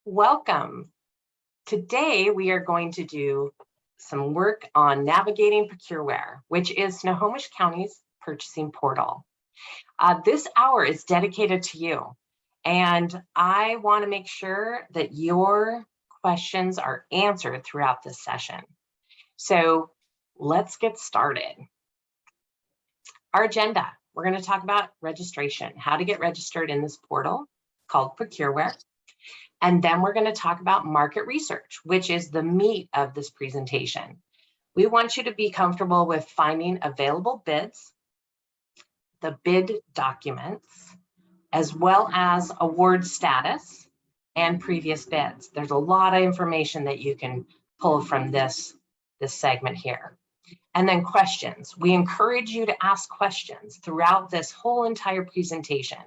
Welcome. Today we are going to do some work on navigating Procureware, which is Snohomish County's purchasing portal. This hour is dedicated to you, and I want to make sure that your questions are answered throughout this session. So let's get started. Our agenda, we're going to talk about registration, how to get registered in this portal called Procureware. And then we're going to talk about market research, which is the meat of this presentation. We want you to be comfortable with finding available bids, the bid documents, as well as award status and previous bids. There's a lot of information that you can pull from this segment here. And then questions. We encourage you to ask questions throughout this whole entire presentation.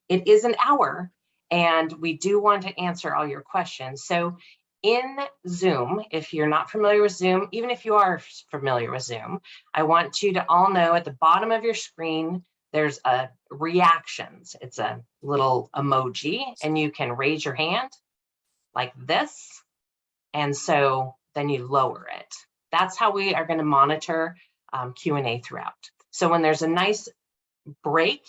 It is an hour, and we do want to answer all your questions. So in Zoom, if you're not familiar with Zoom, even if you are familiar with Zoom, I want you to all know at the bottom of your screen, there's a reactions. It's a little emoji, and you can raise your hand like this. And so then you lower it. That's how we are going to monitor Q&A throughout. So when there's a nice break,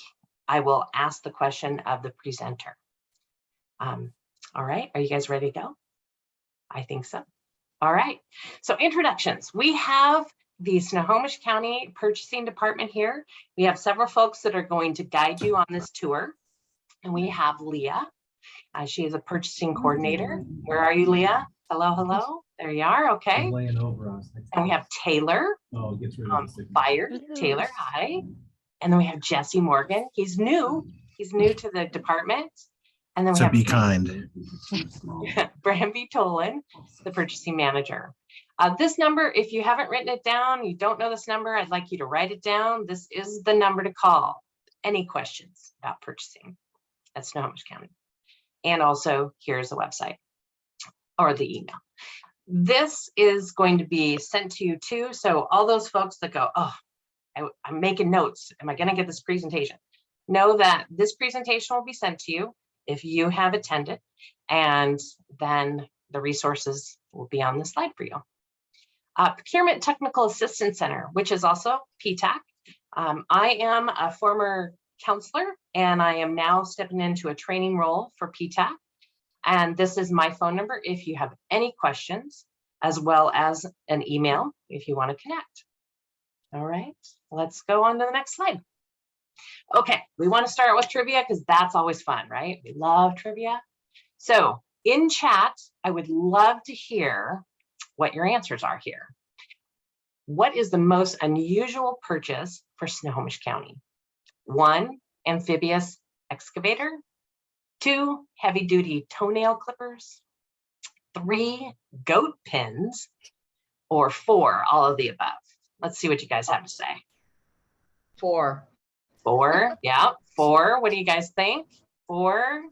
I will ask the question of the presenter. All right, are you guys ready to go? I think so. All right, so introductions. We have the Snohomish County Purchasing Department here. We have several folks that are going to guide you on this tour. And we have Leah. She is a purchasing coordinator. Where are you, Leah? Hello, hello. There you are, okay. I'm laying over us. And we have Taylor. Oh, it gets rid of the Fired. Taylor, hi. And then we have Jesse Morgan. He's new to the department. And then we have be kind. Branby Tolan, the purchasing manager. This number, if you haven't written it down, you don't know this number, I'd like you to write it down. This is the number to call. Any questions about purchasing at Snohomish County. And also here's the website or the email. This is going to be sent to you too. So all those folks that go, oh, I'm making notes. Am I going to get this presentation? Know that this presentation will be sent to you if you have attended, and then the resources will be on the slide for you. Procurement Technical Assistance Center, which is also PTAC. I am a former counselor, and I am now stepping into a training role for PTAC. And this is my phone number if you have any questions, as well as an email if you want to connect. All right, let's go on to the next slide. Okay, we want to start with trivia because that's always fun, right? We love trivia. So in chat, I would love to hear what your answers are here. What is the most unusual purchase for Snohomish County? 1, amphibious excavator. 2, heavy-duty toenail clippers. 3, goat pins. Or 4, all of the above. Let's see what you guys have to say. 4. 4, yeah, 4. What do you guys think? 4,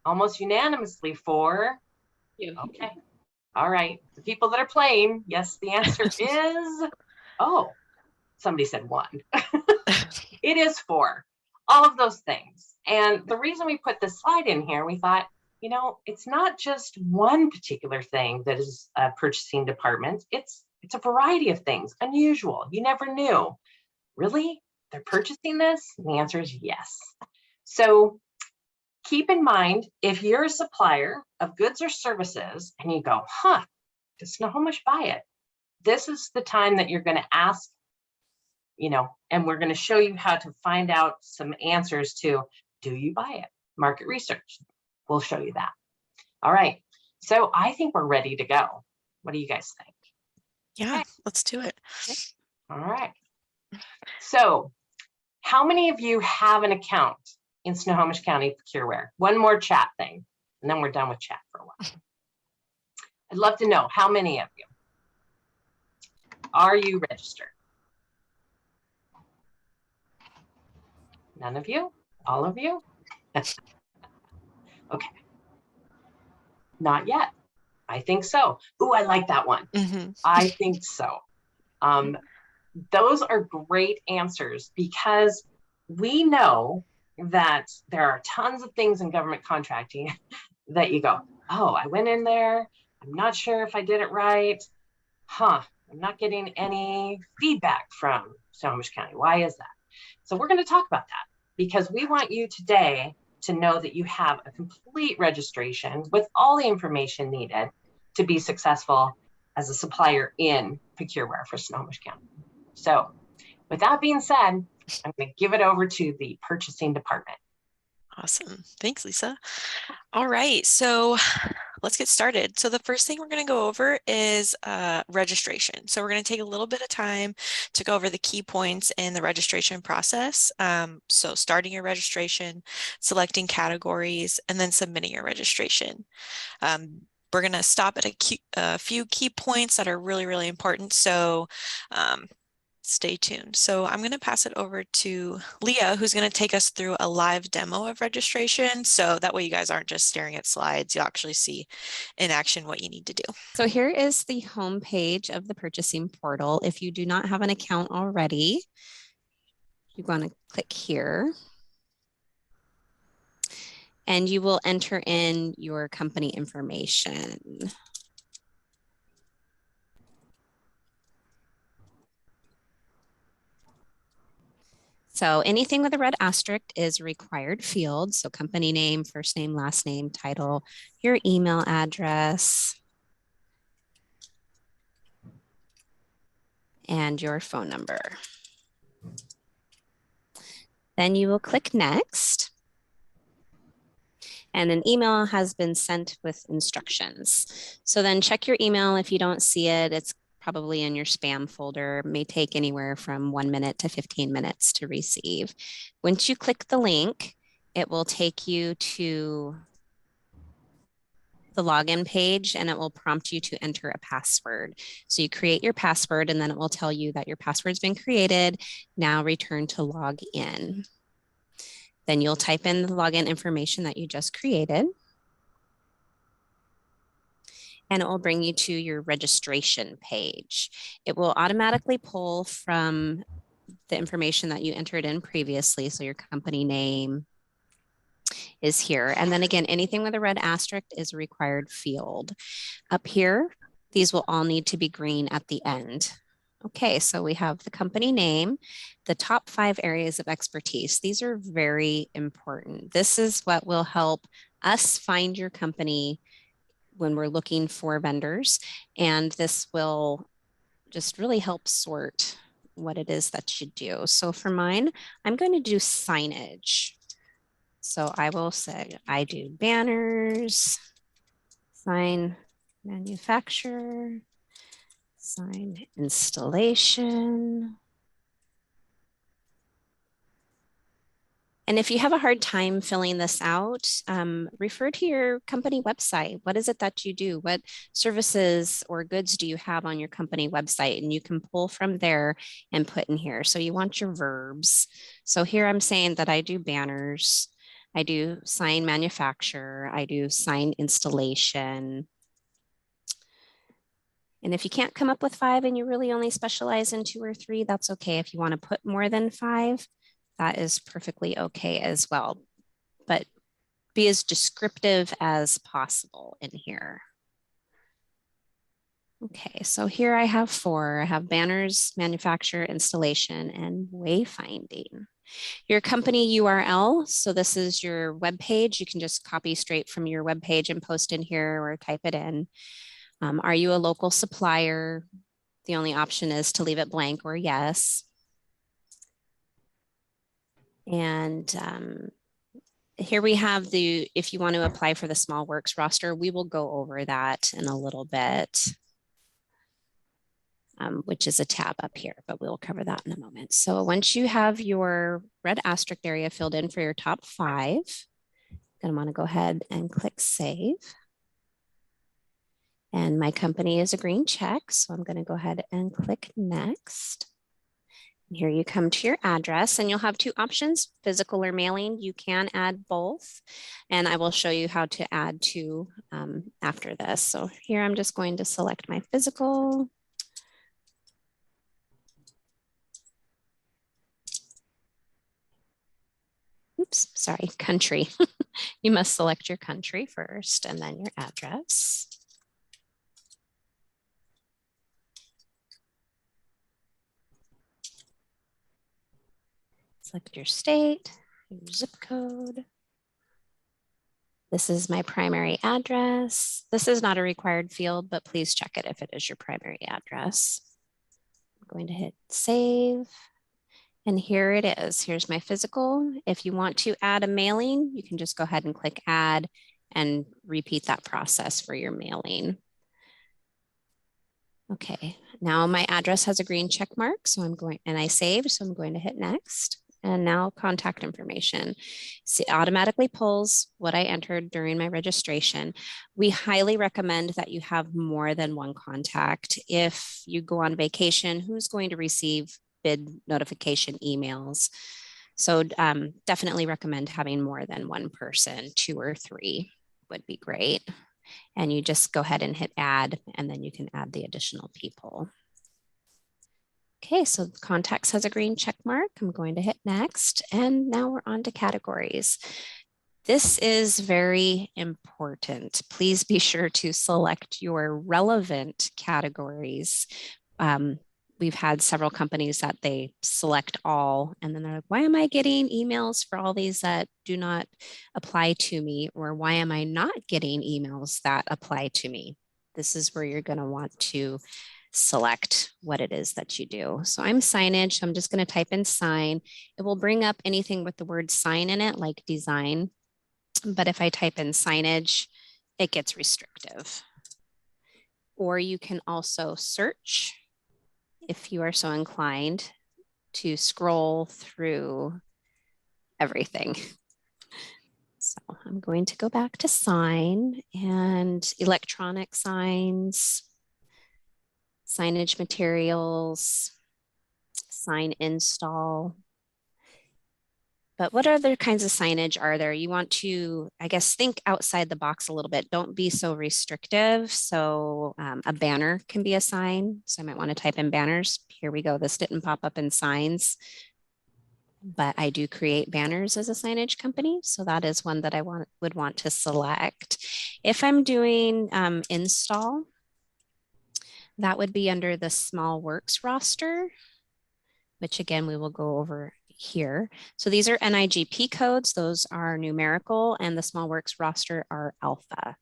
almost unanimously 4. Yeah. Okay, all right. The people that are playing, yes, the answer is, oh, somebody said 1. It is 4, all of those things. And the reason we put this slide in here, we thought, you know, it's not just one particular thing that is a purchasing department. It's a variety of things, unusual. You never knew. Really? They're purchasing this? And the answer is yes. So keep in mind, if you're a supplier of goods or services and you go, huh, does Snohomish buy it? This is the time that you're going to ask, you know, and we're going to show you how to find out some answers to, do you buy it? Market research. We'll show you that. All right. So I think we're ready to go. What do you guys think? Yeah, Okay. let's do it. All right. So how many of you have an account in Snohomish County Procureware? One more chat thing, and then we're done with chat for a while. I'd love to know how many of you. Are you registered? None of you? All of you? Okay. Not yet. I think so. Ooh, I like that one. I think so. Those are great answers because we know that there are tons of things in government contracting that you go, oh, I went in there. I'm not sure if I did it right. I'm not getting any feedback from Snohomish County. Why is that? So we're going to talk about that because we want you today to know that you have a complete registration with all the information needed to be successful as a supplier in Procureware for Snohomish County. So with that being said, I'm going to give it over to the purchasing department. Awesome. Thanks, Lisa. All right, so let's get started. So the first thing we're going to go over is registration. So we're going to take a little bit of time to go over the key points in the registration process. So starting your registration, selecting categories, and then submitting your registration. We're going to stop at a few key points that are really, really important. So stay tuned. So I'm going to pass it over to Leah, who's going to take us through a live demo of registration. So that way you guys aren't just staring at slides. You'll actually see in action what you need to do. So here is the home page of the purchasing portal. If you do not have an account already, you want to click here. And you will enter in your company information. So anything with a red asterisk is required field. So company name, first name, last name, title, your email address, and your phone number. Then you will click next. And an email has been sent with instructions. So then check your email. If you don't see it, it's probably in your spam folder. It may take anywhere from 1 minute to 15 minutes to receive. Once you click the link, it will take you to the login page and it will prompt you to enter a password. So you create your password and then it will tell you that your password's been created. Now return to log in. Then you'll type in the login information that you just created. And it will bring you to your registration page. It will automatically pull from the information that you entered in previously. So your company name is here. And then again, anything with a red asterisk is a required field. Up here, these will all need to be green at the end. Okay, so we have the company name, the top 5 areas of expertise. These are very important. This is what will help us find your company when we're looking for vendors. And this will just really help sort what it is that you do. So for mine, I'm going to do signage. So I will say I do banners, sign manufacturer, sign installation. And if you have a hard time filling this out, refer to your company website. What is it that you do? What services or goods do you have on your company website? And you can pull from there and put in here. So you want your verbs. So here I'm saying that I do banners, I do sign manufacture, I do sign installation. And if you can't come up with 5 and you really only specialize in 2 or 3, that's okay. If you want to put more than 5, that is perfectly okay as well. But be as descriptive as possible in here. Okay, so here I have 4. I have banners, manufacture, installation, and wayfinding. Your company URL, so this is your web page. You can just copy straight from your web page and post in here or type it in. Are you a local supplier? The only option is to leave it blank or yes. And here we have if you want to apply for the small works roster, we will go over that in a little bit, which is a tab up here, but we'll cover that in a moment. So once you have your red asterisk area filled in for your top 5, you're going to want to go ahead and click save. And my company is a green check, so I'm going to go ahead and click next. Here you come to your address and you'll have 2 options, physical or mailing. You can add both and I will show you how to add 2 after this. So here I'm just going to select my physical. Oops, sorry, country. You must select your country first and then your address. Select your state, your zip code. This is my primary address. This is not a required field, but please check it if it is your primary address. I'm going to hit save. And here it is. Here's my physical. If you want to add a mailing, you can just go ahead and click add and repeat that process for your mailing. Okay, now my address has a green check mark, so I'm going, and I saved, so I'm going to hit next. And now contact information. So it automatically pulls what I entered during my registration. We highly recommend that you have more than one contact. If you go on vacation, who's going to receive bid notification emails? So definitely recommend having more than one person, 2 or 3 would be great. And you just go ahead and hit add, and then you can add the additional people. Okay, so contacts has a green check mark. I'm going to hit next, and now we're on to categories. This is very important. Please be sure to select your relevant categories. We've had several companies that they select all, and then they're like, why am I getting emails for all these that do not apply to me? Or why am I not getting emails that apply to me? This is where you're going to want to select what it is that you do. So I'm signage, so I'm just going to type in sign. It will bring up anything with the word sign in it, like design. But if I type in signage, it gets restrictive. Or you can also search if you are so inclined to scroll through everything. So I'm going to go back to sign and electronic signs, signage materials, sign install. But what other kinds of signage are there? You want to, I guess, think outside the box a little bit. Don't be so restrictive. So a banner can be a sign. So I might want to type in banners. Here we go. This didn't pop up in signs, but I do create banners as a signage company. So that is one that I would want to select. If I'm doing install, that would be under the small works roster, which again, we will go over here. So these are NIGP codes. Those are numerical, and the small works roster are alpha.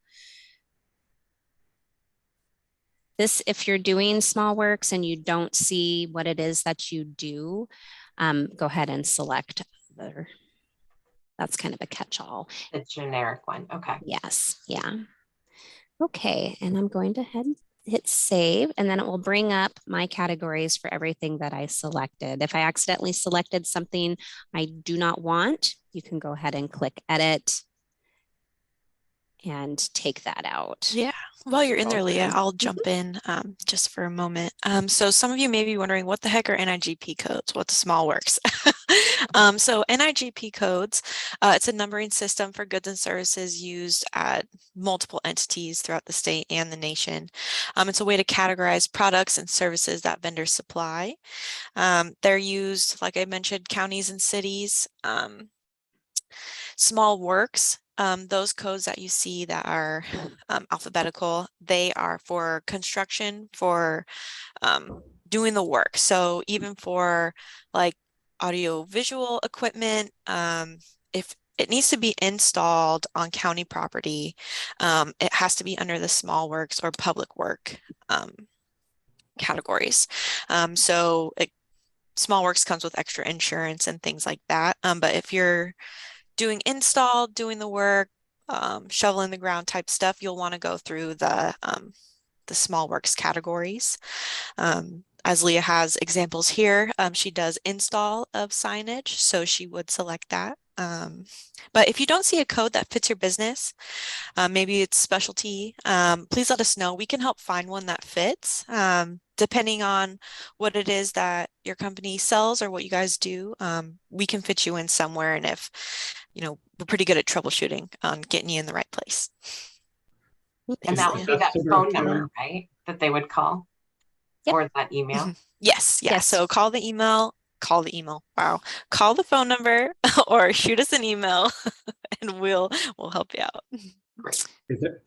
This, if you're doing small works and you don't see what it is that you do, go ahead and select other. That's kind of a catch-all. The generic one. Okay. Yes. Yeah. Okay. And I'm going to hit save, and then it will bring up my categories for everything that I selected. If I accidentally selected something I do not want, you can go ahead and click edit and take that out. Yeah, while you're in there, Leah, Okay. I'll jump in just for a moment. So some of you may be wondering, what the heck are NIGP codes? What the small works? So NIGP codes, it's a numbering system for goods and services used at multiple entities throughout the state and the nation. It's a way to categorize products and services that vendors supply. They're used, like I mentioned, counties and cities. Small works, those codes that you see that are alphabetical, they are for construction, for doing the work. So even for like audio visual equipment, if it needs to be installed on county property, it has to be under the small works or public work categories. Small works comes with extra insurance and things like that. But if you're doing install, doing the work, shoveling the ground type stuff, you'll want to go through the small works categories. As Leah has examples here, she does install of signage, so she would select that. But if you don't see a code that fits your business, maybe it's specialty, please let us know. We can help find one that fits. Depending on what it is that your company sells or what you guys do, we can fit you in somewhere. And if, we're pretty good at troubleshooting on getting you in the right place. And that would be that phone number, right? That they would call? Yep. Or that email? Yes. Yeah. Yes. So call the email, call the email. Wow. Call the phone number or shoot us an email and we'll help you out. Great.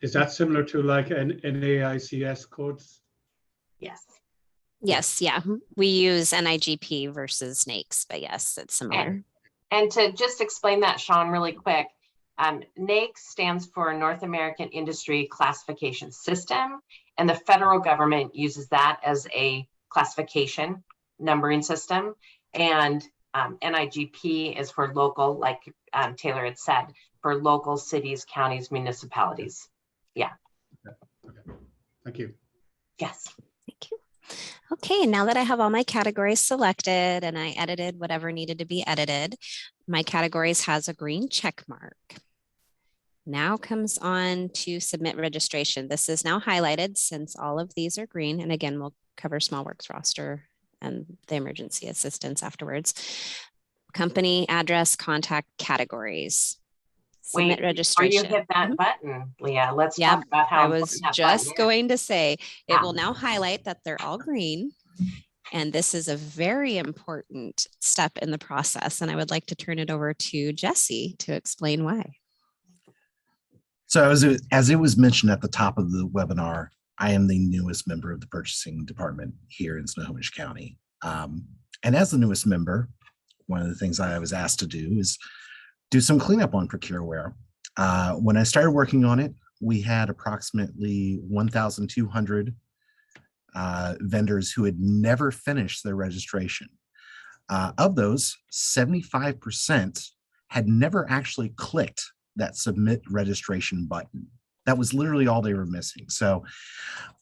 Is that similar to like an NAICS codes? Yes. Yes, yeah. We use NIGP versus NAICS, but yes, it's similar. And to just explain that, Sean, really quick, NAICS stands for North American Industry Classification System, and the federal government uses that as a classification numbering system. And NIGP is for local, like Taylor had said, for local cities, counties, municipalities. Yeah. Okay. Thank you. Yes. Thank you. Okay, now that I have all my categories selected and I edited whatever needed to be edited, my categories has a green check mark. Now comes on to submit registration. This is now highlighted since all of these are green. And again, we'll cover small works roster and the emergency assistance afterwards. Company, address, contact, categories. Submit registration. Before you hit that button, Leah, let's Yep, talk about how I was just going to say, it will Yeah. now highlight that they're all green. And this is a very important step in the process. And I would like to turn it over to Jesse to explain why. So as it was mentioned at the top of the webinar, I am the newest member of the purchasing department here in Snohomish County. And as the newest member, one of the things I was asked to do is do some cleanup on Procureware. When I started working on it, we had approximately 1,200 vendors who had never finished their registration. Of those, 75% had never actually clicked that submit registration button. That was literally all they were missing. So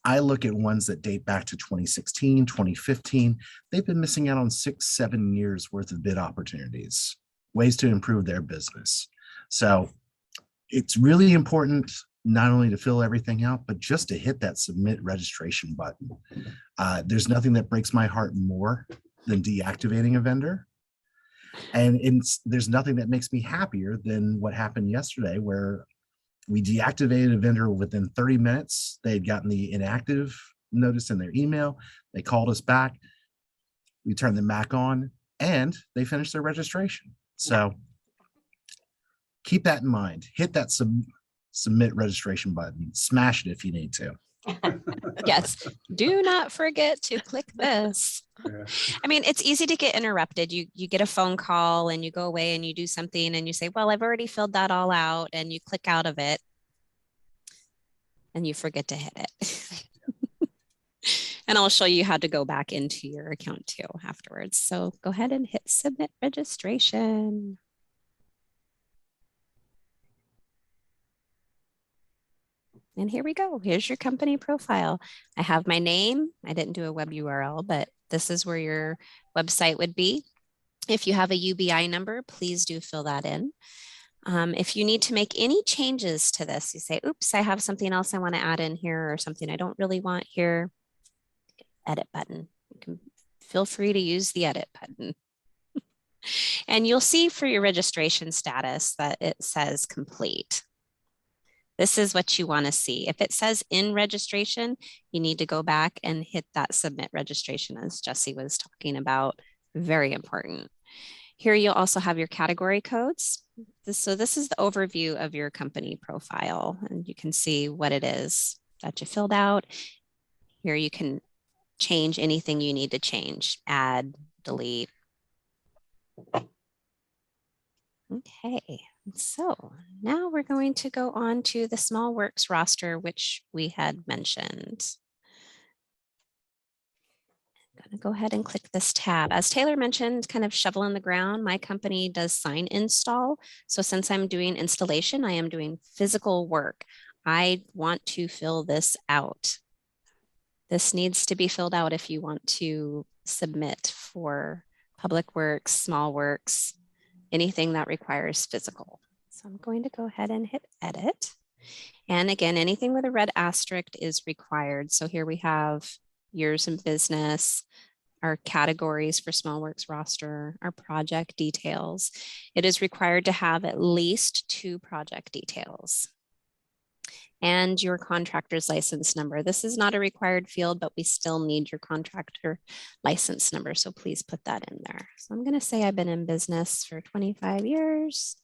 I look at ones that date back to 2016, 2015. They've been missing out on 6-7 years worth of bid opportunities, ways to improve their business. So it's really important not only to fill everything out, but just to hit that submit registration button. There's nothing that breaks my heart more than deactivating a vendor. And there's nothing that makes me happier than what happened yesterday, where we deactivated a vendor within 30 minutes. They had gotten the inactive notice in their email. They called us back. We turned them back on and they finished their registration. So keep that in mind. Hit that submit registration button. Smash it if you need to. Yes, do not forget to click this. Yeah. I mean, it's easy to get interrupted. You get a phone call and you go away and you do something and you say, well, I've already filled that all out, and you click out of it and you forget to hit it. And I'll show you how to go back into your account too afterwards. So go ahead and hit submit registration. And here we go. Here's your company profile. I have my name. I didn't do a web URL, but this is where your website would be. If you have a UBI number, please do fill that in. If you need to make any changes to this, you say, oops, I have something else I want to add in here or something I don't really want here. Edit button. You can feel free to use the edit button. And you'll see for your registration status that it says complete. This is what you want to see. If it says in registration, you need to go back and hit that submit registration, as Jesse was talking about. Very important. Here you'll also have your category codes. So this is the overview of your company profile, and you can see what it is that you filled out. Here you can change anything you need to change, add, delete. Okay. So now we're going to go on to the small works roster, which we had mentioned. I'm going to go ahead and click this tab. As Taylor mentioned, kind of shovel in the ground, my company does sign install. So since I'm doing installation, I am doing physical work. I want to fill this out. This needs to be filled out if you want to submit for public works, small works, anything that requires physical. So I'm going to go ahead and hit edit. And again, anything with a red asterisk is required. So here we have years in business, our categories for small works roster, our project details. It is required to have at least 2 project details. and your contractor's license number. This is not a required field, but we still need your contractor license number. So please put that in there. So I'm going to say I've been in business for 25 years.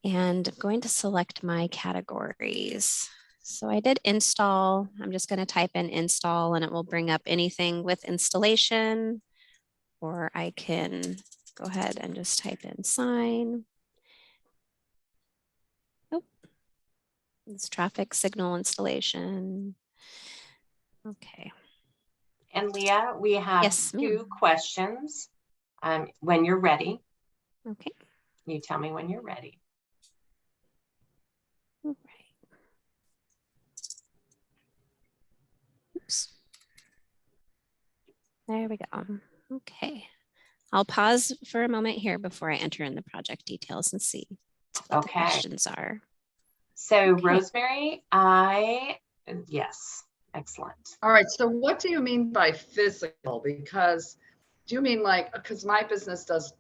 And I'm going to select my categories. So I did install. I'm just going to type in install and it will bring up anything with installation, or I can go ahead and just type in sign. Oh, it's traffic signal installation. Okay. And Leah, we have Yes, ma'am. 2 questions. When you're ready, Okay. you tell me when you're ready. All right. Oops. There we go. Okay. I'll pause for a moment here before I enter in the project details and see what the Okay. questions are. So Okay. Rosemary, yes, excellent. All right, so what do you mean by physical? Because do you mean like, because my business does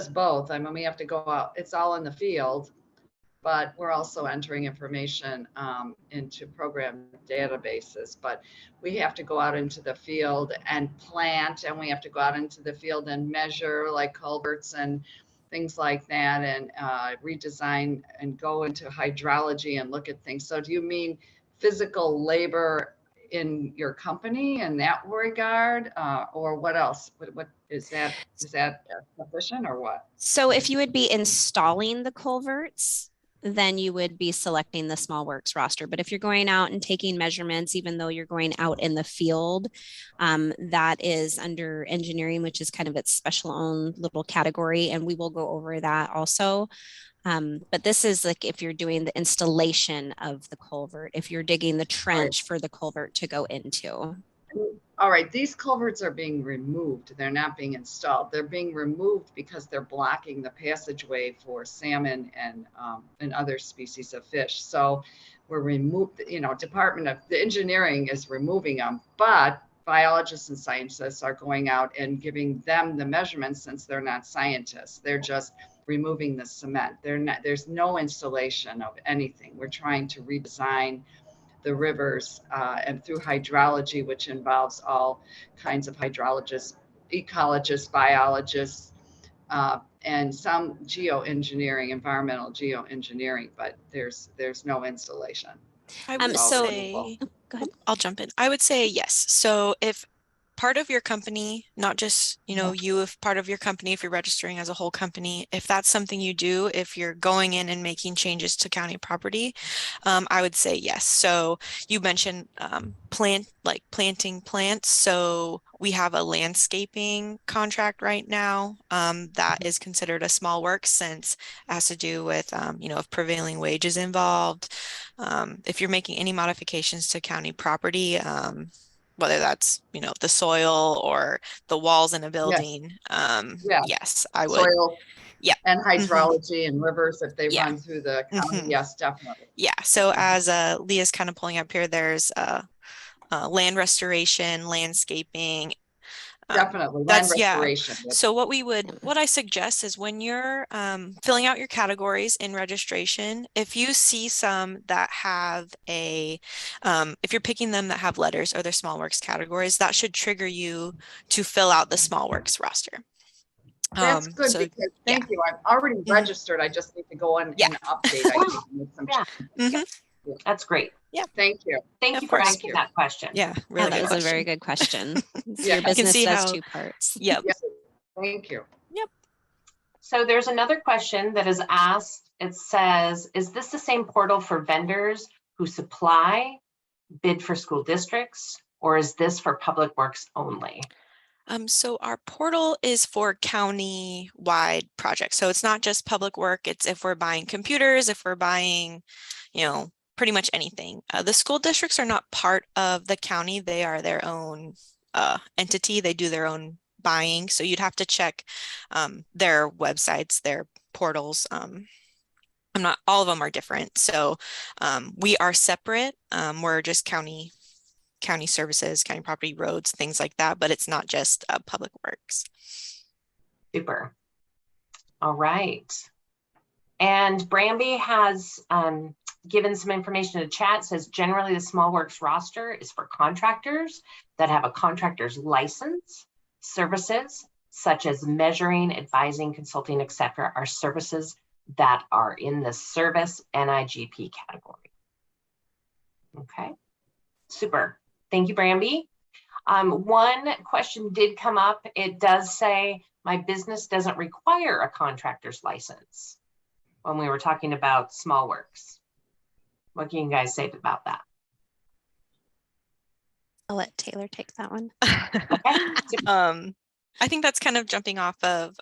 both. I mean, we have to go out, it's all in the field, but we're also entering information into program databases. But we have to go out into the field and plant, and we have to go out into the field and measure like culverts and things like that, and redesign and go into hydrology and look at things. So do you mean physical labor in your company in that regard, or what else? What is that? Is that sufficient or what? So if you would be installing the culverts, then you would be selecting the small works roster. But if you're going out and taking measurements, even though you're going out in the field, that is under engineering, which is kind of its special own little category. And we will go over that also. But this is like if you're doing the installation of the culvert, if you're digging the trench for the culvert to go into. All right, these culverts are being removed. They're not being installed. They're being removed because they're blocking the passageway for salmon and other species of fish. So we're removed, Department of the Engineering is removing them, but biologists and scientists are going out and giving them the measurements since they're not scientists. They're just removing the cement. There's no installation of anything. We're trying to redesign the rivers and through hydrology, which involves all kinds of hydrologists, ecologists, biologists, and some geoengineering, environmental geoengineering, but there's no installation. I would So- say, Go ahead. I'll jump in. I would say yes. So if part of your company, not just, if part of your company, if you're registering as a whole company, if that's something you do, if you're going in and making changes to county property, I would say yes. So you mentioned planting plants. So we have a landscaping contract right now that is considered a small work since it has to do with, if prevailing wage is involved. If you're making any modifications to county property, whether that's, the soil or the walls in a building. Yes, I would. Soil, Yeah. and hydrology and rivers, if they Yeah. run through the county, yes, definitely. Yeah. So as Leah's kind of pulling up here, there's land restoration, landscaping. Definitely, land That's restoration. So what I suggest is when you're filling out your categories in registration, if you see some that have if you're picking them that have letters or they're small works categories, that should trigger you to fill out the small works roster. That's good, because thank you. I'm already registered. I just need to go in and update. I need to make some changes. That's great. Yeah. Thank you. Thank you for asking that question. Yeah, really that good is question. a very good question. Yeah. Your I can business see does how- 2 parts. Yep. Yes, thank you. So there's another question that is asked. It says, is this the same portal for vendors who supply, bid for school districts, or is this for public works only? So our portal is for county-wide projects. So it's not just public work. It's if we're buying computers, if we're buying, pretty much anything. The school districts are not part of the county. They are their own entity. They do their own buying. So you'd have to check their websites, their portals. All of them are different. So we are separate. We're just county services, county property, roads, things like that, but it's not just public works. Super. All right. And Branby has given some information to chat. It says generally the small works roster is for contractors that have a contractor's license. Services such as measuring, advising, consulting, etc., are services that are in the service NIGP category. Okay, super. Thank you, Branby. One question did come up. It does say my business doesn't require a contractor's license when we were talking about small works. What can you guys say about that? I'll let Taylor take that one. Okay. I think that's kind of jumping off of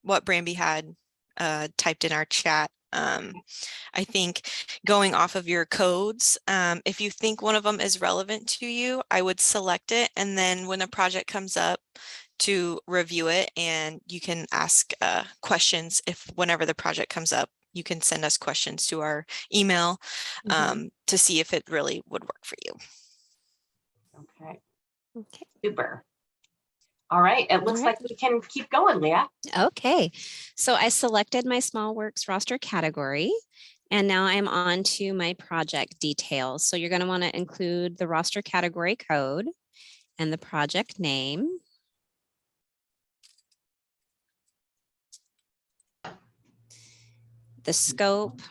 what Branby had typed in our chat. I think going off of your codes, if you think one of them is relevant to you, I would select it. And then when a project comes up, to review it, and you can ask questions whenever the project comes up. You can send us questions to our email to see if it really would work for you. Okay. Okay. Super. All right. It looks like we can keep going, Leah. Okay. So I selected my small works roster category, and now I'm on to my project details. So you're going to want to include the roster category code and the project name. The scope,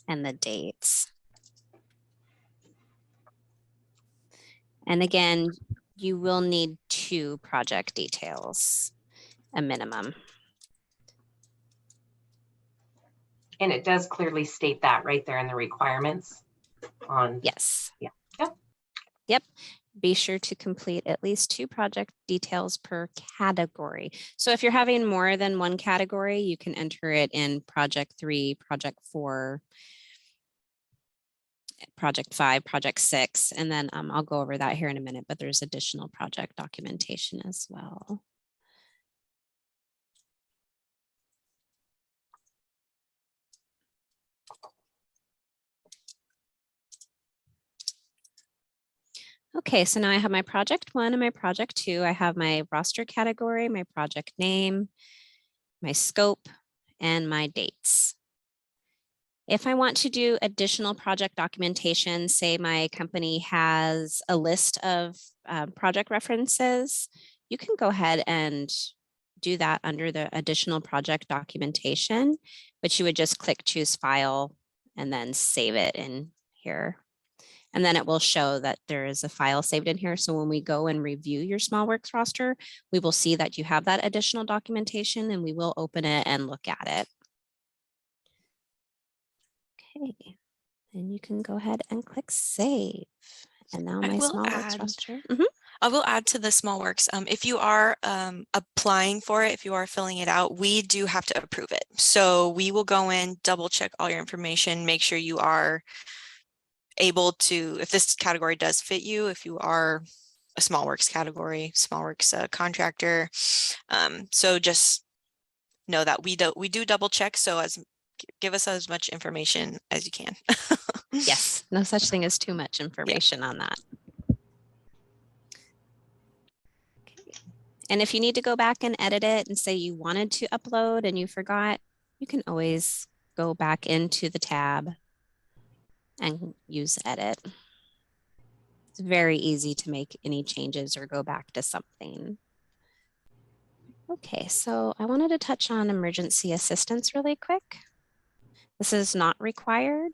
and the dates. And again, you will need 2 project details, a minimum. And it does clearly state that right there in the requirements on. Yes. Yeah. Yep. Be sure to complete at least 2 project details per category. So if you're having more than one category, you can enter it in project 3, project 4, project 5, project 6, and then I'll go over that here in a minute, but there's additional project documentation as well. Okay, so now I have my project 1 and my project 2. I have my roster category, my project name, my scope, and my dates. If I want to do additional project documentation, say my company has a list of project references, you can go ahead and do that under the additional project documentation, but you would just click choose file and then save it in here. And then it will show that there is a file saved in here. So when we go and review your small works roster, we will see that you have that additional documentation, and we will open it and look at it. Okay, and you can go ahead and click save. And now my small works roster. I will add to the small works. If you are applying for it, if you are filling it out, we do have to approve it. So we will go in, double check all your information, make sure you are able to, if this category does fit you, if you are a small works category, small works contractor. So just know that we do double check. So give us as much information as you can. Yes, no such thing as too much information on that. Okay. And if you need to go back and edit it and say you wanted to upload and you forgot, you can always go back into the tab and use edit. It's very easy to make any changes or go back to something. Okay, so I wanted to touch on emergency assistance really quick. This is not required.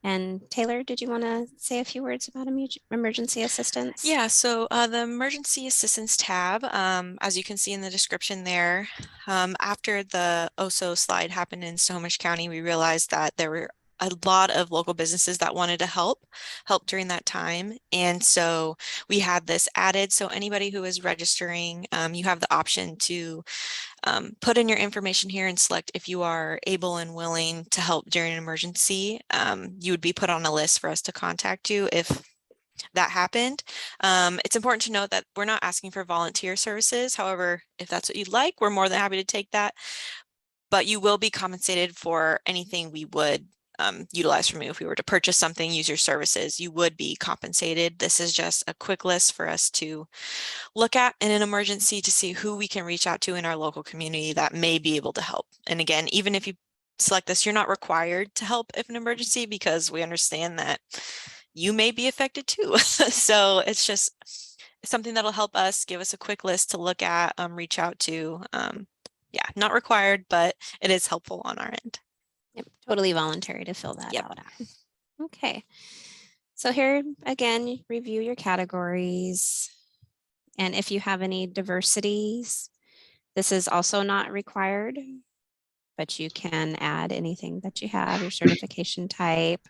And Taylor, did you want to say a few words about emergency assistance? Yeah, so the emergency assistance tab, as you can see in the description there, after the OSO slide happened in Snohomish County, we realized that there were a lot of local businesses that wanted to help during that time. And so we had this added. So anybody who is registering, you have the option to put in your information here and select if you are able and willing to help during an emergency. You would be put on a list for us to contact you if that happened. It's important to note that we're not asking for volunteer services. However, if that's what you'd like, we're more than happy to take that. But you will be compensated for anything we would utilize from you. If we were to purchase something, use your services, you would be compensated. This is just a quick list for us to look at in an emergency to see who we can reach out to in our local community that may be able to help. And again, even if you select this, you're not required to help if an emergency, because we understand that you may be affected too. So it's just something that'll help us, give us a quick list to look at, reach out to. Yeah, not required, but it is helpful on our end. Yep, totally voluntary to fill that Yep. out. Okay. So here again, review your categories. And if you have any diversities, this is also not required, but you can add anything that you have, your certification type.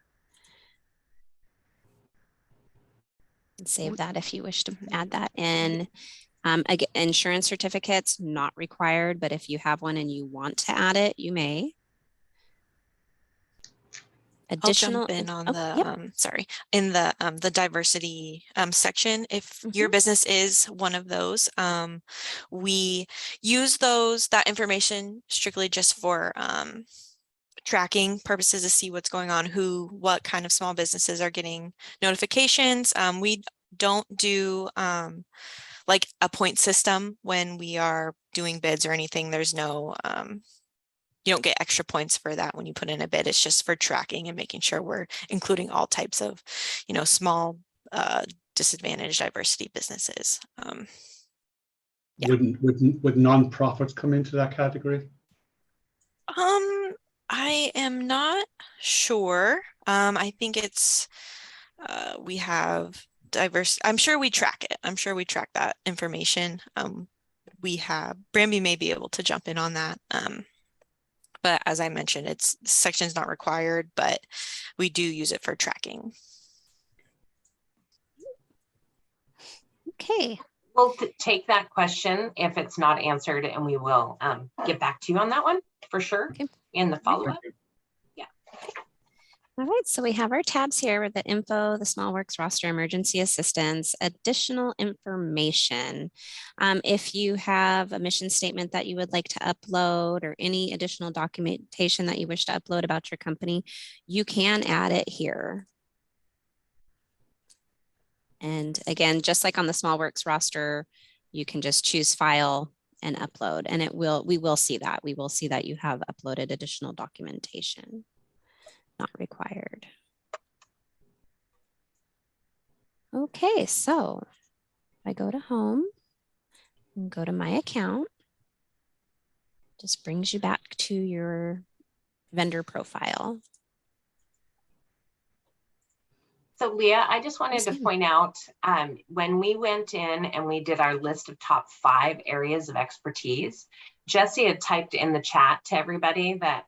And save that if you wish to add that in. Again, insurance certificates, not required, but if you have one and you want to add it, you may. Additional, I'll jump in on yep. in the diversity section. If your business is one of those, we use that information strictly just for tracking purposes to see what's going on, what kind of small businesses are getting notifications. We don't do like a point system when we are doing bids or anything. There's no, you don't get extra points for that when you put in a bid. It's just for tracking and making sure we're including all types of, small, disadvantaged diversity businesses. Yeah. Would nonprofits come into that category? I am not sure. I think it's, we have diverse, I'm sure we track it. I'm sure we track that information. Bramby may be able to jump in on that. But as I mentioned, section's not required, but we do use it for tracking. Okay. We'll take that question if it's not answered, and we will get back to you on that one for sure. Okay. In the follow-up. Yeah. All right, so we have our tabs here with the info, the small works roster, emergency assistance, additional information. If you have a mission statement that you would like to upload or any additional documentation that you wish to upload about your company, you can add it here. And again, just like on the small works roster, you can just choose file and upload, and we will see that. We will see that you have uploaded additional documentation. Not required. Okay, so I go to home and go to my account, just brings you back to your vendor profile. So Leah, I just wanted to point out, when we went in and we did our list of top 5 areas of expertise, Jesse had typed in the chat to everybody that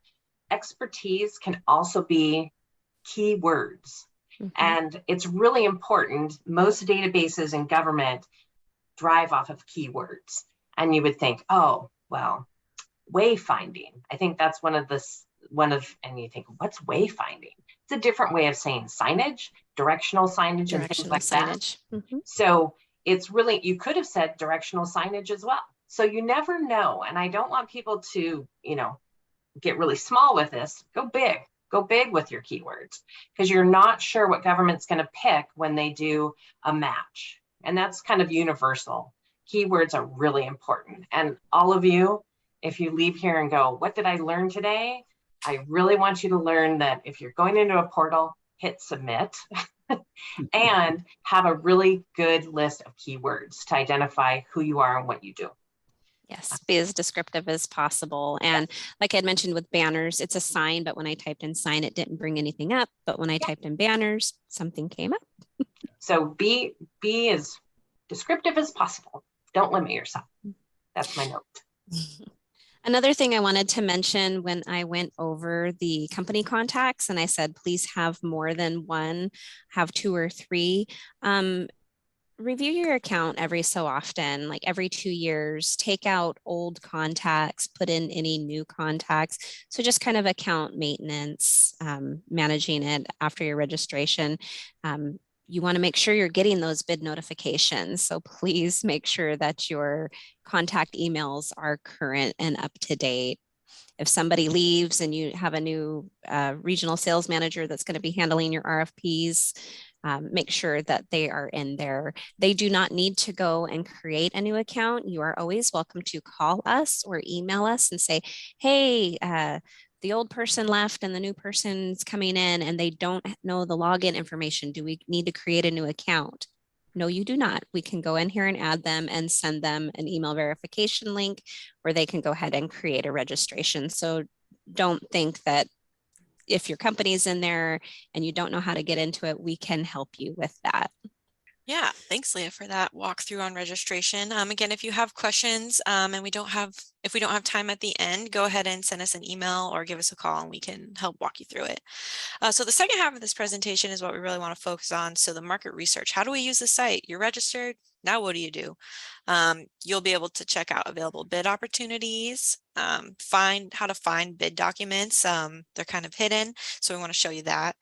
expertise can also be keywords. And it's really important. Most databases in government drive off of keywords. And you would think, oh, well, wayfinding. I think that's and you think, what's wayfinding? It's a different way of saying signage, directional signage, and things like that. So it's really, you could have said directional signage as well. So you never know. And I don't want people to, get really small with this. Go big with your keywords, because you're not sure what government's going to pick when they do a match. And that's kind of universal. Keywords are really important. And all of you, if you leave here and go, what did I learn today? I really want you to learn that if you're going into a portal, hit submit and have a really good list of keywords to identify who you are and what you do. Yes, be as descriptive as possible. And like I had mentioned with banners, it's a sign, but when I typed in sign, it didn't bring anything up. But when I typed in banners, something came up. So be as descriptive as possible. Don't limit yourself. That's my note. Another thing I wanted to mention when I went over the company contacts and I said, please have more than one, have 2 or 3. Review your account every so often, like every 2 years, take out old contacts, put in any new contacts. So just kind of account maintenance, managing it after your registration. You want to make sure you're getting those bid notifications. So please make sure that your contact emails are current and up to date. If somebody leaves and you have a new regional sales manager that's going to be handling your RFPs, make sure that they are in there. They do not need to go and create a new account. You are always welcome to call us or email us and say, hey, the old person left and the new person's coming in and they don't know the login information. Do we need to create a new account? No, you do not. We can go in here and add them and send them an email verification link where they can go ahead and create a registration. So don't think that if your company's in there and you don't know how to get into it, we can help you with that. Yeah, thanks, Leah, for that walkthrough on registration. Again, if you have questions and if we don't have time at the end, go ahead and send us an email or give us a call and we can help walk you through it. So the second half of this presentation is what we really want to focus on. So the market research. How do we use the site? You're registered. Now what do you do? You'll be able to check out available bid opportunities, find how to find bid documents. They're kind of hidden, so we want to show you that.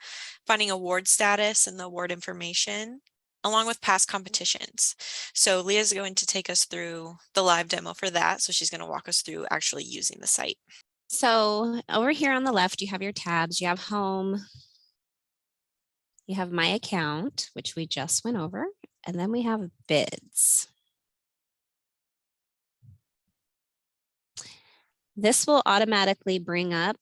Finding award status and the award information, along with past competitions. So Leah's going to take us through the live demo for that. So she's going to walk us through actually using the site. So over here on the left, you have your tabs, you have home, you have my account, which we just went over, and then we have bids. This will automatically bring up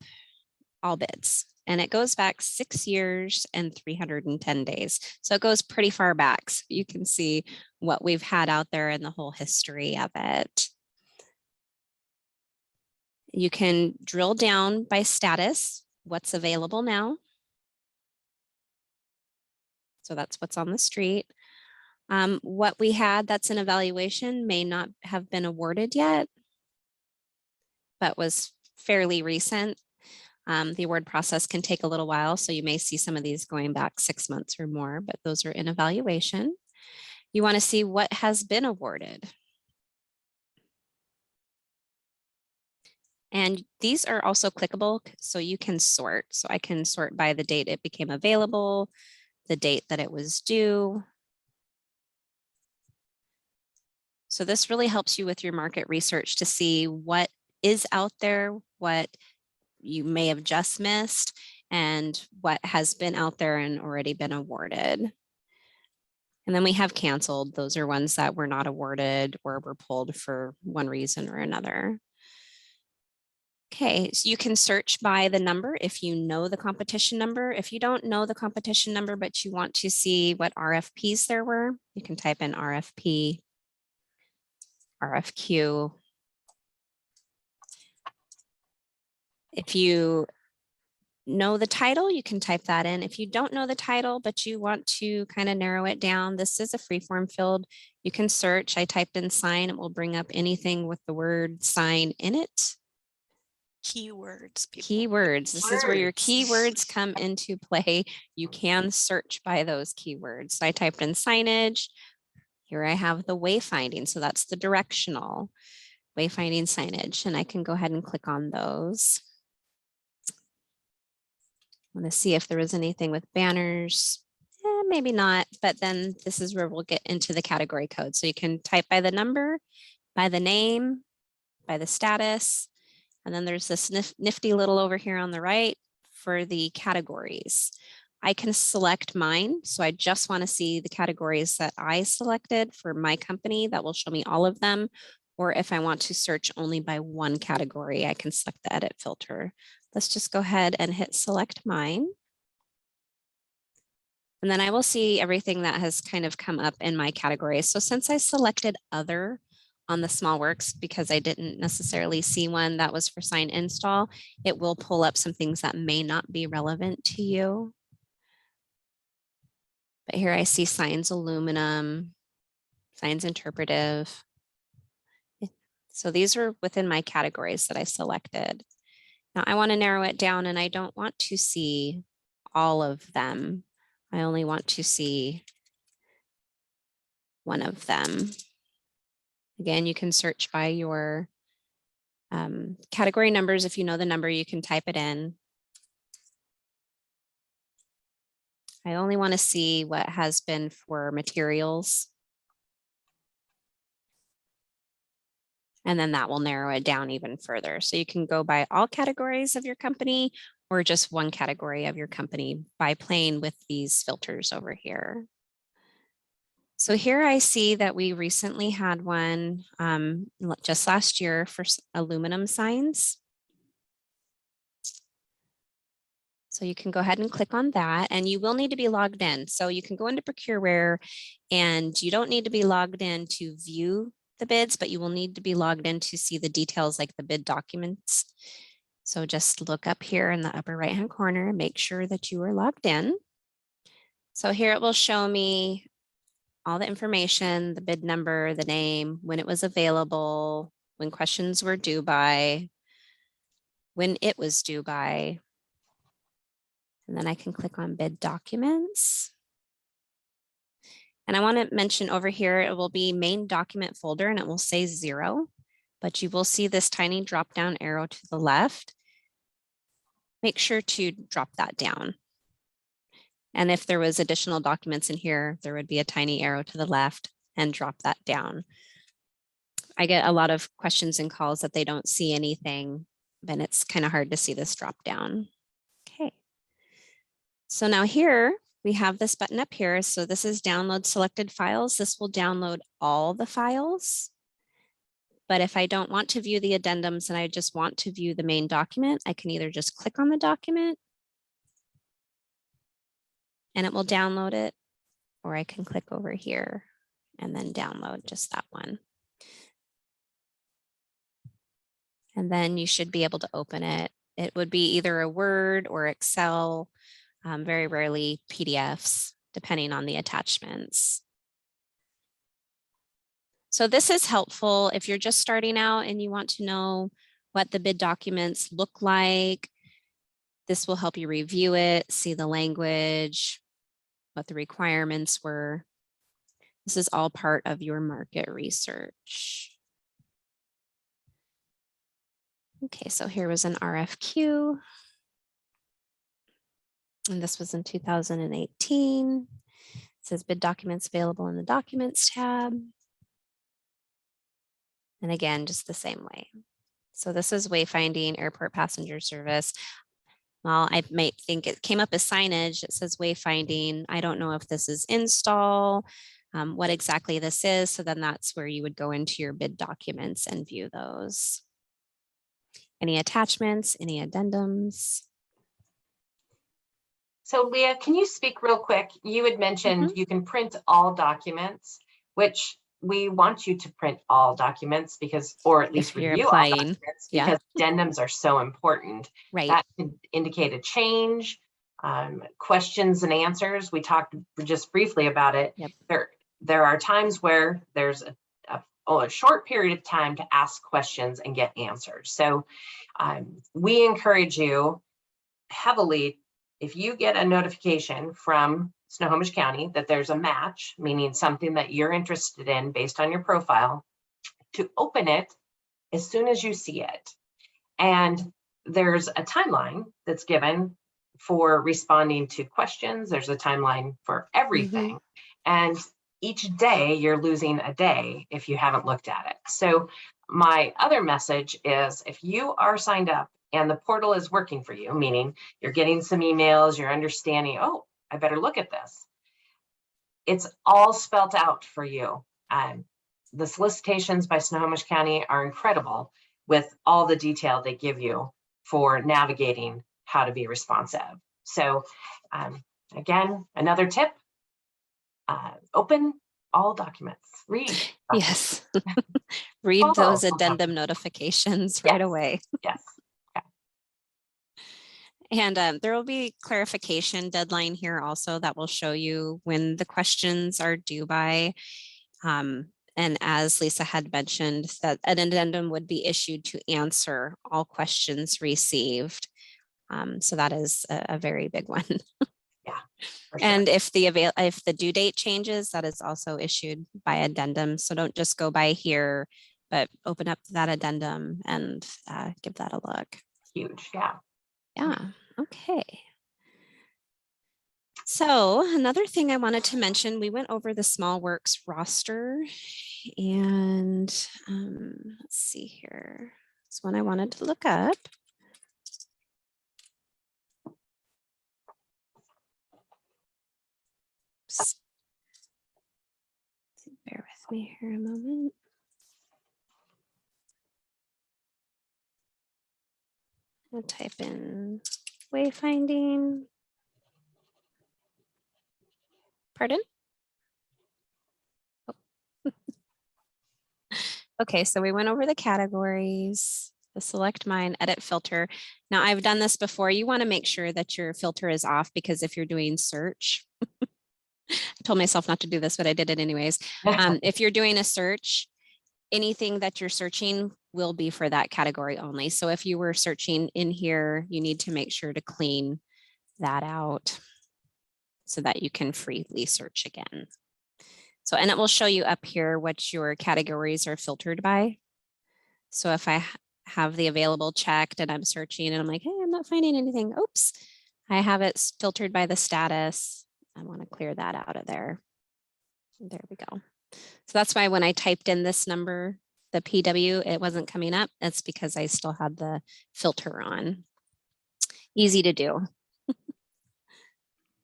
all bids. And it goes back 6 years and 310 days. So it goes pretty far back. So you can see what we've had out there and the whole history of it. You can drill down by status, what's available now. So that's what's on the street. What we had that's an evaluation may not have been awarded yet, but was fairly recent. The award process can take a little while, so you may see some of these going back 6 months or more, but those are in evaluation. You want to see what has been awarded. And these are also clickable, so you can sort. So I can sort by the date it became available, the date that it was due. So this really helps you with your market research to see what is out there, what you may have just missed, and what has been out there and already been awarded. And then we have canceled. Those are ones that were not awarded or were pulled for one reason or another. Okay, so you can search by the number if you know the competition number. If you don't know the competition number, but you want to see what RFPs there were, you can type in RFP, RFQ. If you know the title, you can type that in. If you don't know the title, but you want to kind of narrow it down, this is a free form field. You can search. I typed in sign. It will bring up anything with the word sign in it. Keywords. People. Keywords. This is where your keywords come into play. You can search by those keywords. So I typed in signage. Here I have the wayfinding. So that's the directional wayfinding signage. And I can go ahead and click on those. I want to see if there was anything with banners. Maybe not, but then this is where we'll get into the category code. So you can type by the number, by the name, by the status, and then there's this nifty little over here on the right for the categories. I can select mine. So I just want to see the categories that I selected for my company. That will show me all of them. Or if I want to search only by one category, I can select the edit filter. Let's just go ahead and hit select mine. And then I will see everything that has kind of come up in my categories. So since I selected other on the small works, because I didn't necessarily see one that was for sign install, it will pull up some things that may not be relevant to you. But here I see signs aluminum, signs interpretive. So these are within my categories that I selected. Now I want to narrow it down and I don't want to see all of them. I only want to see one of them. Again, you can search by your category numbers. If you know the number, you can type it in. I only want to see what has been for materials. And then that will narrow it down even further. So you can go by all categories of your company or just one category of your company by playing with these filters over here. So here I see that we recently had one just last year for aluminum signs. So you can go ahead and click on that, and you will need to be logged in. So you can go into Procureware, and you don't need to be logged in to view the bids, but you will need to be logged in to see the details like the bid documents. So just look up here in the upper right-hand corner and make sure that you are logged in. So here it will show me all the information, the bid number, the name, when it was available, when questions were due by, when it was due by. And then I can click on bid documents. And I want to mention over here, it will be main document folder and it will say 0, but you will see this tiny drop down arrow to the left. Make sure to drop that down. And if there was additional documents in here, there would be a tiny arrow to the left and drop that down. I get a lot of questions and calls that they don't see anything, then it's kind of hard to see this drop down. Okay. So now here we have this button up here. So this is download selected files. This will download all the files. But if I don't want to view the addendums and I just want to view the main document, I can either just click on the document and it will download it, or I can click over here and then download just that one. And then you should be able to open it. It would be either a Word or Excel, very rarely PDFs, depending on the attachments. So this is helpful if you're just starting out and you want to know what the bid documents look like. This will help you review it, see the language, what the requirements were. This is all part of your market research. Okay, so here was an RFQ. And this was in 2018. It says bid documents available in the documents tab. And again, just the same way. So this is wayfinding airport passenger service. Well, I might think it came up as signage. It says wayfinding. I don't know if this is install, what exactly this is. So then that's where you would go into your bid documents and view those. Any attachments, any addendums? So Leah, can you speak real quick? You had mentioned you can print all documents, which we want you to print all documents because, or at least review all documents because addendums are so important. Right. That can indicate a change, questions and answers. We talked just briefly about it. Yep. There are times where there's a short period of time to ask questions and get answers. So we encourage you heavily, if you get a notification from Snohomish County that there's a match, meaning something that you're interested in based on your profile, to open it as soon as you see it. And there's a timeline that's given for responding to questions. There's a timeline for everything. And each day you're losing a day if you haven't looked at it. So my other message is if you are signed up and the portal is working for you, meaning you're getting some emails, you're understanding, oh, I better look at this. It's all spelled out for you. The solicitations by Snohomish County are incredible with all the detail they give you for navigating how to be responsive. So again, another tip, open all documents, read. Yes, read those addendum notifications right away. Yes. And there will be clarification deadline here also that will show you when the questions are due by. And as Lisa had mentioned, that an addendum would be issued to answer all questions received. So that is a very big one. Yeah. Sure. And if the due date changes, that is also issued by addendum. So don't just go by here, but open up that addendum and give that a look. Huge. Yeah. Yeah. Okay. So another thing I wanted to mention, we went over the small works roster and let's see here. It's one I wanted to look up. Oops. Bear with me here a moment. I'll type in wayfinding. Pardon? Oh. Okay, so we went over the categories, the select mine, edit filter. Now I've done this before. You want to make sure that your filter is off because if you're doing search, I told myself not to do this, but I did it anyways. If you're doing a search, anything that you're searching will be for that category only. So if you were searching in here, you need to make sure to clean that out so that you can freely search again. So, and it will show you up here what your categories are filtered by. So if I have the available checked and I'm searching and I'm like, hey, I'm not finding anything. Oops, I have it filtered by the status. I want to clear that out of there. There we go. So that's why when I typed in this number, the PW, it wasn't coming up. That's because I still had the filter on. Easy to do.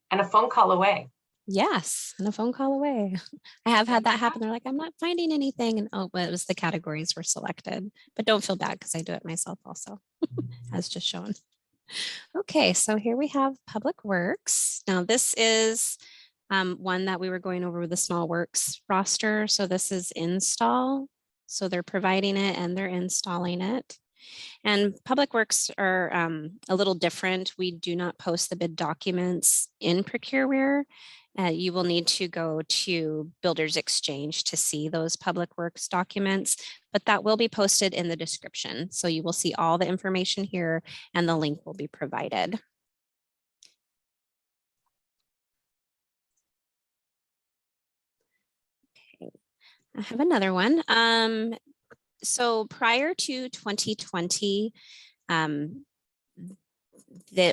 And a phone call away. Yes, and a phone call away. I have had that happen. They're like, I'm not finding anything. And oh, well, it was the categories were selected. But don't feel bad because I do it myself also, as just shown. Okay, so here we have Public Works. Now this is one that we were going over with the small works roster. So this is install. So they're providing it and they're installing it. And Public Works are a little different. We do not post the bid documents in Procureware. You will need to go to Builders Exchange to see those Public Works documents, but that will be posted in the description. So you will see all the information here and the link will be provided. Okay, I have another one. So prior to 2020, that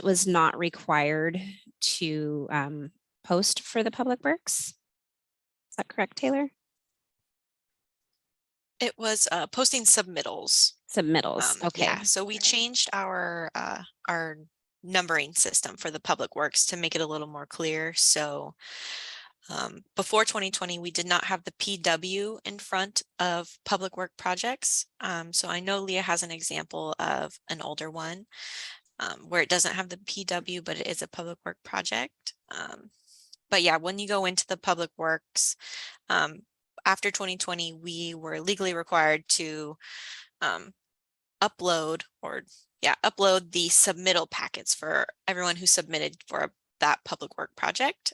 was not required to post for the Public Works. Is that correct, Taylor? It was posting submittals. Submittals. Okay. Yeah, so we changed our numbering system for the Public Works to make it a little more clear. So before 2020, we did not have the PW in front of public work projects. So I know Leah has an example of an older one where it doesn't have the PW, but it is a public work project. But yeah, when you go into the Public Works, after 2020, we were legally required to upload the submittal packets for everyone who submitted for that public work project.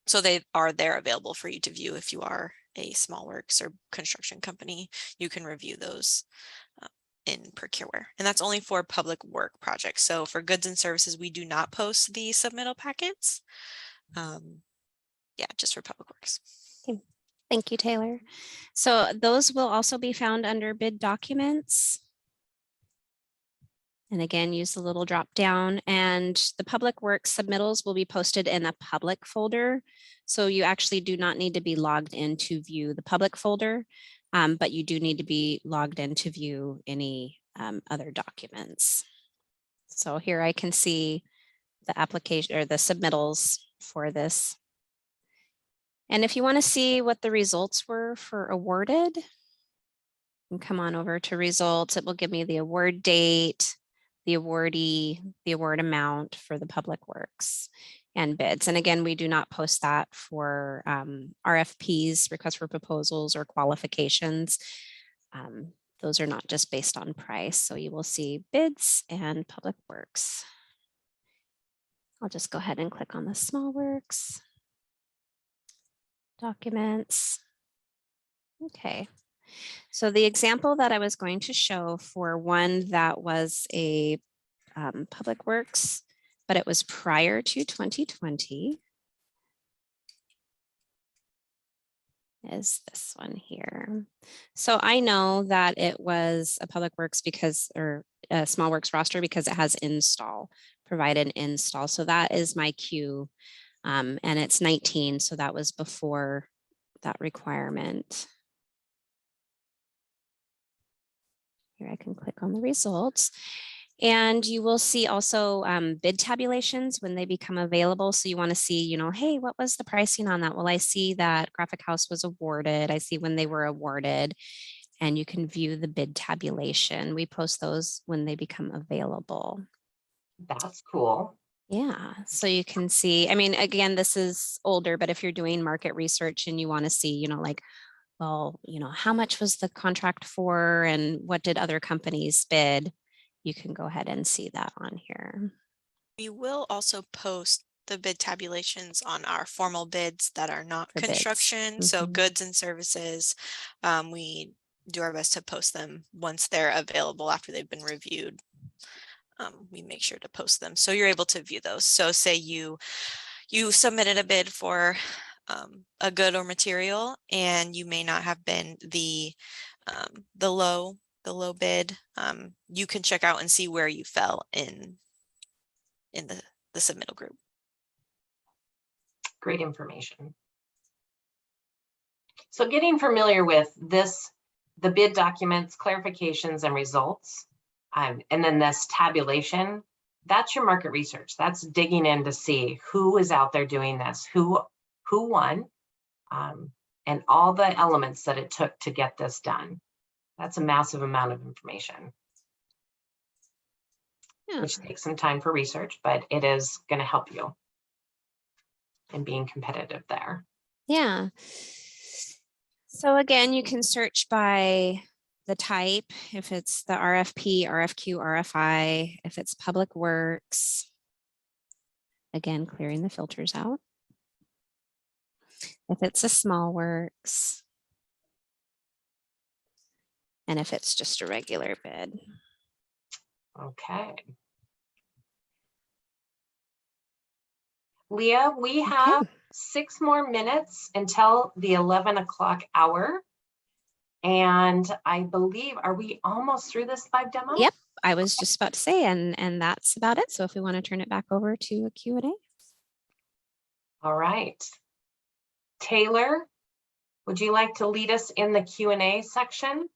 So they are there available for you to view if you are a small works or construction company. You can review those in Procureware, and that's only for public work projects. So for goods and services, we do not post the submittal packets. Yeah, just for Public Works. Okay. Thank you, Taylor. So those will also be found under bid documents. And again, use the little drop down, and the Public Works submittals will be posted in a public folder. So you actually do not need to be logged in to view the public folder, but you do need to be logged in to view any other documents. So here I can see the application or the submittals for this. And if you want to see what the results were for awarded, and come on over to results, it will give me the award date, the awardee, the award amount for the Public Works and bids. And again, we do not post that for RFPs, requests for proposals, or qualifications. Those are not just based on price. So you will see bids and Public Works. I'll just go ahead and click on the small works. Documents. Okay. So the example that I was going to show for one that was a Public Works, but it was prior to 2020, is this one here. So I know that it was a Public Works because, or SmallWorks roster because it has install, provide an install. So that is my queue. And it's 19. So that was before that requirement. Here I can click on the results. And you will see also bid tabulations when they become available. So you want to see, you know, hey, what was the pricing on that? Well, I see that Graphic House was awarded. I see when they were awarded, and you can view the bid tabulation. We post those when they become available. That's cool. Yeah, so you can see, I mean, again, this is older, but if you're doing market research and you want to see, you know, like, well, you know, how much was the contract for and what did other companies bid? You can go ahead and see that on here. We will also post the bid tabulations on our formal bids that are not For bids. construction, so Mhm. goods and services. We do our best to post them once they're available after they've been reviewed. We make sure to post them so you're able to view those. So say you submitted a bid for a good or material, and you may not have been the low bid. You can check out and see where you fell in the submittal group. Great information. So getting familiar with this, the bid documents, clarifications, and results, and then this tabulation, that's your market research. That's digging in to see who is out there doing this, who won, and all the elements that it took to get this done. That's a massive amount of information, Yeah. which takes some time for research, but it is going to help you in being competitive there. Yeah. So again, you can search by the type, if it's the RFP, RFQ, RFI, if it's public works. Again, clearing the filters out. If it's a small works. And if it's just a regular bid. Okay. Leah, we have 6 more minutes until the 11 o'clock hour. And I believe, are we almost through this live demo? Yep, I was just about to say, and that's about it. So if we want to turn it back over to a Q&A. All right. Taylor, would you like to lead us in the Q&A section?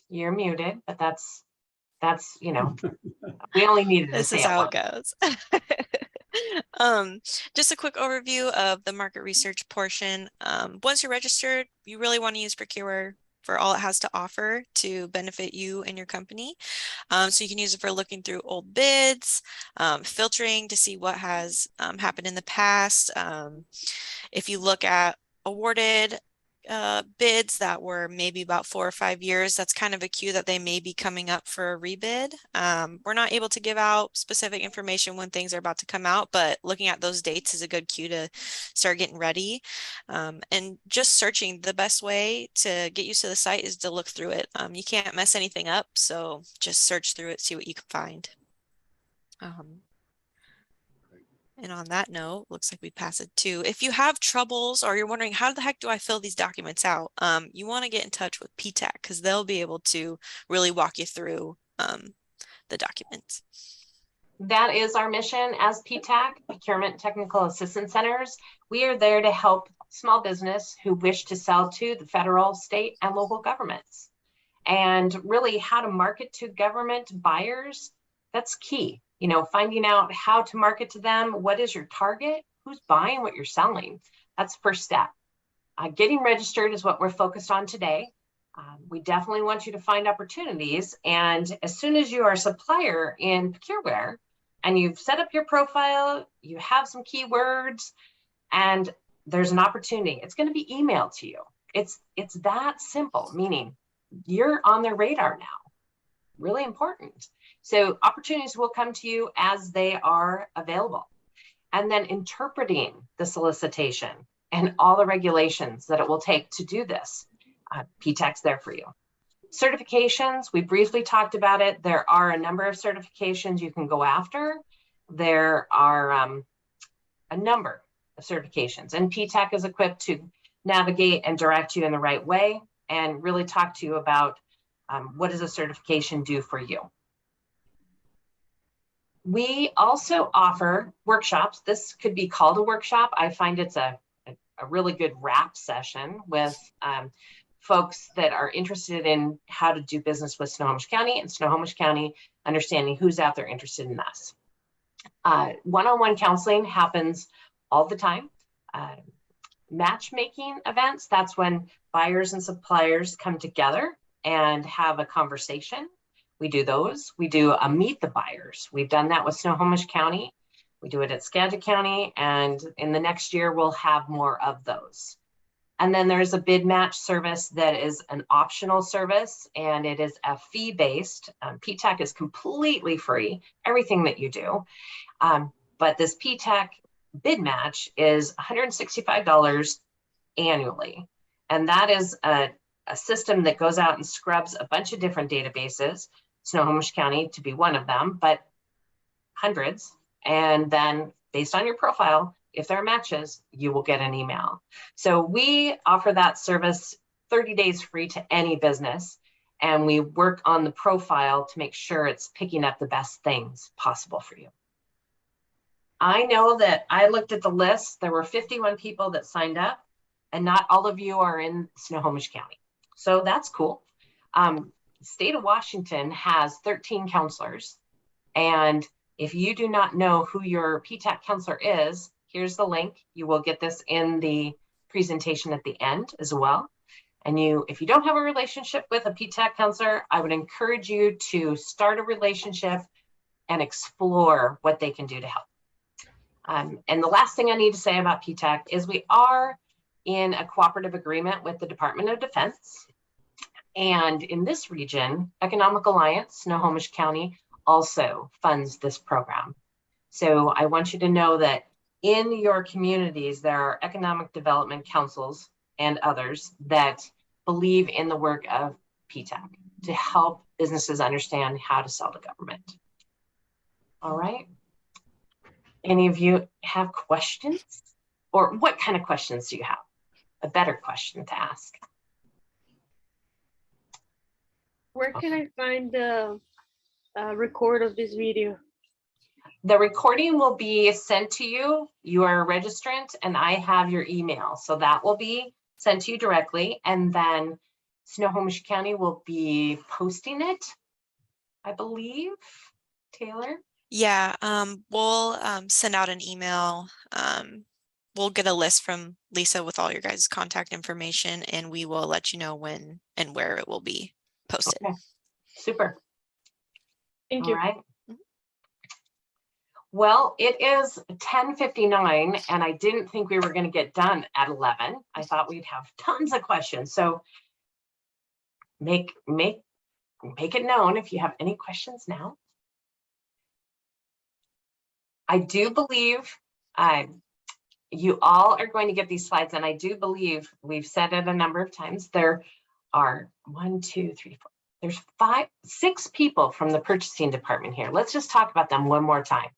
You're muted, but that's, you know, we only needed to This say is it how it once. goes. Just a quick overview of the market research portion. Once you're registered, you really want to use Procureware for all it has to offer to benefit you and your company. So you can use it for looking through old bids, filtering to see what has happened in the past. If you look at awarded bids that were maybe about 4 or 5 years, that's kind of a cue that they may be coming up for a rebid. We're not able to give out specific information when things are about to come out, but looking at those dates is a good cue to start getting ready. And just searching, the best way to get used to the site is to look through it. You can't mess anything up, so just search through it, see what you can find. And on that note, looks like we pass it to, if you have troubles or you're wondering how the heck do I fill these documents out, you want to get in touch with PTAC because they'll be able to really walk you through the documents. That is our mission as PTAC, Procurement Technical Assistance Centers. We are there to help small business who wish to sell to the federal, state, and local governments. And really how to market to government buyers, that's key. You know, finding out how to market to them, what is your target, who's buying what you're selling. That's the first step. Getting registered is what we're focused on today. We definitely want you to find opportunities. And as soon as you are a supplier in Procureware and you've set up your profile, you have some keywords, and there's an opportunity, it's going to be emailed to you. It's that simple, meaning you're on their radar now. Really important. So opportunities will come to you as they are available. And then interpreting the solicitation and all the regulations that it will take to do this. PTAC's there for you. Certifications, we briefly talked about it. There are a number of certifications you can go after. There are a number of certifications, and PTAC is equipped to navigate and direct you in the right way. and really talk to you about what does a certification do for you. We also offer workshops. This could be called a workshop. I find it's a really good wrap session with folks that are interested in how to do business with Snohomish County, and Snohomish County understanding who's out there interested in us. One-on-one counseling happens all the time. Matchmaking events, that's when buyers and suppliers come together and have a conversation. We do those. We do a meet the buyers. We've done that with Snohomish County. We do it at Skagit County, and in the next year, we'll have more of those. And then there's a bid match service that is an optional service, and it is a fee-based. PTAC is completely free, everything that you do. But this PTAC bid match is $165 annually. And that is a system that goes out and scrubs a bunch of different databases, Snohomish County to be one of them, but hundreds. And then based on your profile, if there are matches, you will get an email. So we offer that service 30 days free to any business. And we work on the profile to make sure it's picking up the best things possible for you. I know that I looked at the list. There were 51 people that signed up, and not all of you are in Snohomish County. So that's cool. The state of Washington has 13 counselors. And if you do not know who your PTAC counselor is, here's the link. You will get this in the presentation at the end as well. And if you don't have a relationship with a PTAC counselor, I would encourage you to start a relationship and explore what they can do to help. And the last thing I need to say about PTAC is we are in a cooperative agreement with the Department of Defense. And in this region, Economic Alliance, Snohomish County, also funds this program. So I want you to know that in your communities, there are economic development councils and others that believe in the work of PTAC to help businesses understand how to sell to government. All right. Any of you have questions? Or what kind of questions do you have? A better question to ask. Where can I find the record of this video? The recording will be sent to you. You are a registrant and I have your email. So that will be sent to you directly. And then Snohomish County will be posting it, I believe. Taylor? Yeah, we'll send out an email. We'll get a list from Lisa with all your guys' contact information, and we will let you know when and where it will be posted. Okay. Super. Thank you. All right. Well, it is 10:59 and I didn't think we were going to get done at 11. I thought we'd have tons of questions. So make it known if you have any questions now. I do believe you all are going to get these slides, and I do believe we've said it a number of times. There are 1, 2, 3, 4. There's 6 people from the purchasing department here. Let's just talk about them one more time.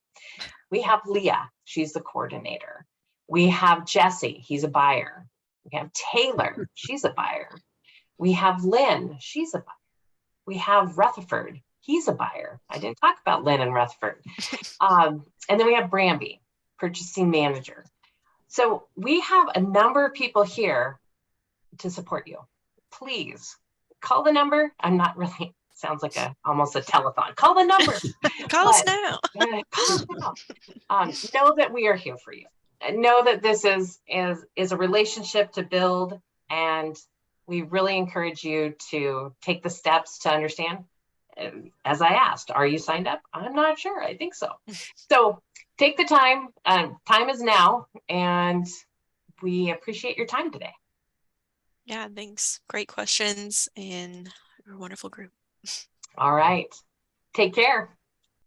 We have Leah, she's the coordinator. We have Jesse, he's a buyer. We have Taylor, she's a buyer. We have Lynn, she's a buyer. We have Rutherford, he's a buyer. I didn't talk about Lynn and Rutherford. And then we have Bramby, purchasing manager. So we have a number of people here to support you. Please call the number. I'm not really, sounds like almost a telethon. Call the number. Call us now. Call us now. Know that we are here for you. And know that this is a relationship to build, and we really encourage you to take the steps to understand. As I asked, are you signed up? I'm not sure. I think so. So take the time. Time is now, and we appreciate your time today. Yeah, thanks. Great questions and a wonderful group. All right. Take care.